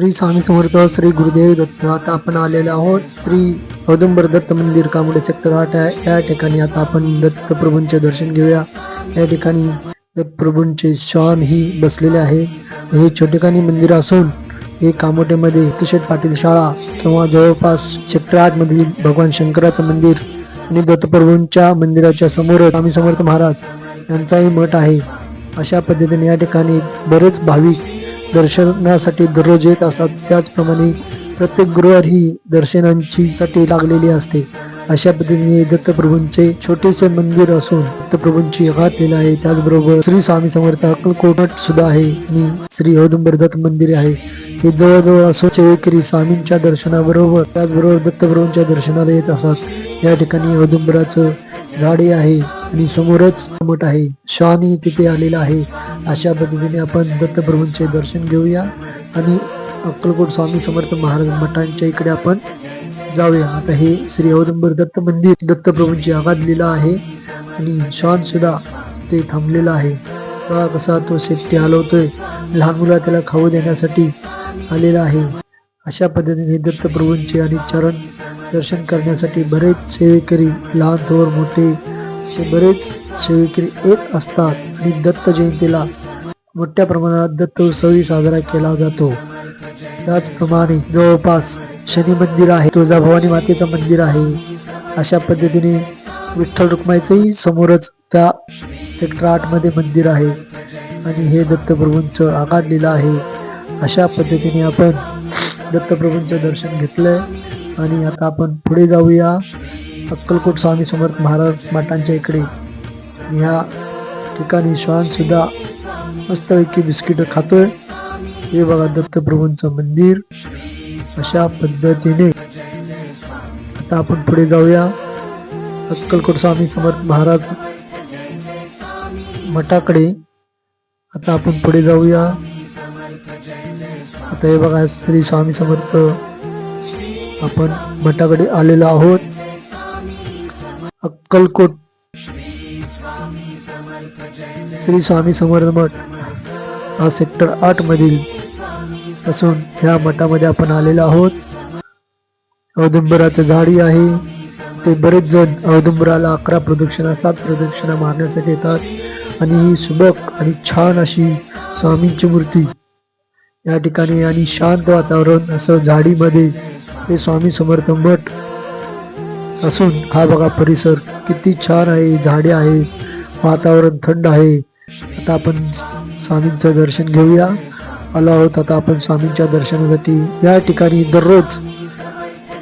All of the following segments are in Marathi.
श्री स्वामी समर्थ श्री गुरुदेव दत्त. आता आपण आलेलो आहोत श्री औदुंबर दत्त मंदिर कामोडे सेक्टर 8 आहे. या ठिकाणी आता आपण दत्तप्रभूंचे दर्शन घेऊया. या ठिकाणी दत्तप्रभूंचे शान ही बसलेले आहे. हे छोटेखानी मंदिर असून हे कामोटेमध्ये तुषेट पाटील शाळा किंवा जवळपास सेक्टर 8 मधील भगवान शंकराचं मंदिर आणि दत्तप्रभूंच्या मंदिराच्या समोर स्वामी समर्थ महाराज यांचाही मठ आहे. अशा पद्धतीने या ठिकाणी बरेच भाविक दर्शनासाठी दररोज येत असतात. त्याचप्रमाणे प्रत्येक गुरुवारी दर्शनांची साठी लागलेली असते. अशा पद्धतीने दत्तप्रभूंचे छोटेसे मंदिर असून दत्तप्रभूंची आराधना लीला आहे. त्याचबरोबर श्री स्वामी समर्थ अक्कलकोट मठ सुद्धा आहे आणि श्री औदुंबर दत्त मंदिर आहे. हे जवळजवळ असून सेवेकरी स्वामींच्या दर्शनाबरोबर त्याचबरोबर दत्तप्रभूंच्या दर्शनाला येत असतात. या ठिकाणी औदुंबराचं झाडे आहे आणि समोरच मठ आहे. शानही तिथे आलेला आहे. अशा पद्धतीने आपण दत्तप्रभूंचे दर्शन घेऊया आणि अक्कलकोट स्वामी समर्थ महाराज मठांच्या इकडे आपण जाऊया. आता हे श्री औदुंबर दत्त मंदिर दत्तप्रभूंची आराधना लीला आहे आणि शान सुद्धा ते थांबलेला आहे. बघा कसा तो शेपटी हलवतोय. लहान मुला त्याला खाऊ देण्यासाठी आलेला आहे. अशा पद्धतीने दत्तप्रभूंचे आणि चरण दर्शन करण्यासाठी बरेच सेवेकरी लहान थोर मोठे असे बरेच सेवेकरी येत असतात आणि दत्त जयंतीला मोठ्या प्रमाणात दत्त उत्सवही साजरा केला जातो. त्याचप्रमाणे जवळपास शनी मंदिर आहे, तुळजाभवानी मातेचं मंदिर आहे. अशा पद्धतीने विठ्ठल रुक्माईचंही समोरच त्या सेक्टर 8 मध्ये मंदिर आहे आणि हे दत्तप्रभूंचं आराधना लीला आहे. अशा पद्धतीने आपण दत्तप्रभूंचं दर्शन घेतलंय आणि आता आपण पुढे जाऊया अक्कलकोट स्वामी समर्थ महाराज मठांच्या इकडे. ह्या ठिकाणी श्वान सुद्धा मस्तपैकी बिस्किट खातोय. हे बघा दत्तप्रभूंचं मंदिर. अशा पद्धतीने आता आपण पुढे जाऊया अक्कलकोट स्वामी समर्थ महाराज मठाकडे. आता आपण पुढे जाऊया. आता हे बघा श्री स्वामी समर्थ आपण मठाकडे आलेलो आहोत. अक्कलकोट श्री स्वामी समर्थ मठ हा सेक्टर 8 मधील असून ह्या मठामध्ये आपण आलेलो आहोत. औदुंबराचं झाडी आहे. ते बरेच जण औदुंबराला 11 प्रदक्षिणा 7 प्रदक्षिणा मारण्यासाठी येतात आणि ही सुबक आणि छान अशी स्वामींची मूर्ती या ठिकाणी आणि शांत वातावरण असं झाडीमध्ये हे स्वामी समर्थ मठ असून हा बघा परिसर किती छान आहे. झाडे आहे, वातावरण थंड आहे. आता आपण स्वामींचं दर्शन घेऊया. आलो आहोत आता आपण स्वामींच्या दर्शनासाठी. या ठिकाणी दररोज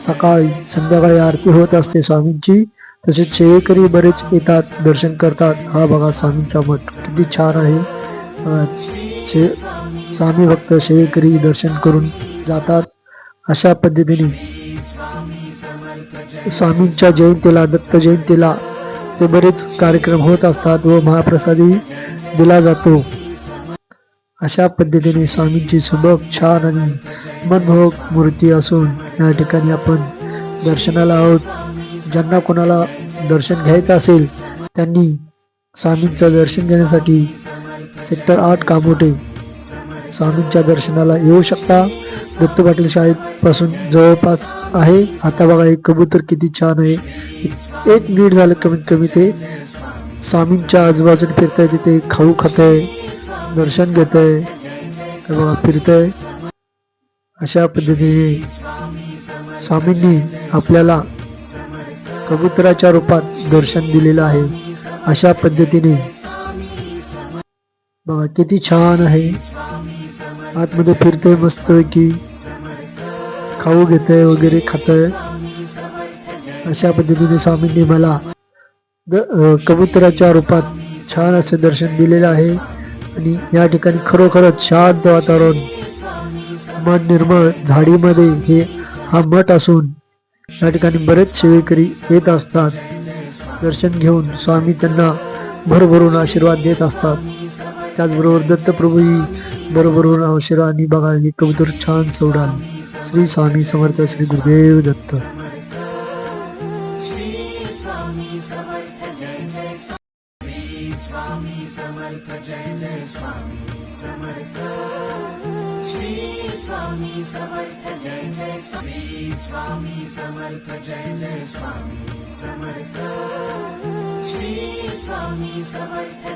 सकाळी संध्याकाळी आरती होत असते स्वामींची. तसेच सेवेकरी बरेच येतात, दर्शन करतात. हा बघा स्वामींचा मठ किती छान आहे. स्वामी भक्त सेवेकरी दर्शन करून जातात. अशा पद्धतीने स्वामींच्या जयंतीला दत्त जयंतीला ते बरेच कार्यक्रम होत असतात व महाप्रसादही दिला जातो. अशा पद्धतीने स्वामींची सुबक छान आणि मनमोहक मूर्ती असून या ठिकाणी आपण दर्शनाला आहोत. ज्यांना कोणाला दर्शन घ्यायचं असेल त्यांनी स्वामींचं दर्शन घेण्यासाठी सेक्टर 8 कामोटे स्वामींच्या दर्शनाला येऊ शकता. दत्त पाटील शाळेपासून जवळपास आहे. आता बघा एक कबूतर किती छान आहे. 1 मिनिट झालं कमीत कमी ते स्वामींच्या आजूबाजूने फिरतंय. तिथे खाऊ खातंय, दर्शन घेतंय, बघा फिरतंय. अशा पद्धतीने स्वामींनी आपल्याला कबुतराच्या रूपात दर्शन दिलेलं आहे. अशा पद्धतीने बघा किती छान आहे. आतमध्ये फिरतंय मस्तपैकी, खाऊ घेतंय वगैरे खातंय. अशा पद्धतीने स्वामींनी मला कबुतराच्या रूपात छान असे दर्शन दिलेलं आहे आणि या ठिकाणी खरोखरच शांत वातावरण, मन निर्मळ झाडीमध्ये हे हा मठ असून या ठिकाणी बरेच सेवेकरी येत असतात. दर्शन घेऊन स्वामी त्यांना भरभरून आशीर्वाद देत असतात. त्याचबरोबर दत्तप्रभूही भरभरून आशीर्वाद आणि बघा हे कबूतर छान सोडाल. श्री स्वामी समर्थ श्री गुरुदेव दत्त. स्वामी समर्थ समर्थ जय जय श्री स्वामी समर्थ जय जय स्वामी समर्थ श्री स्वामी समर्थ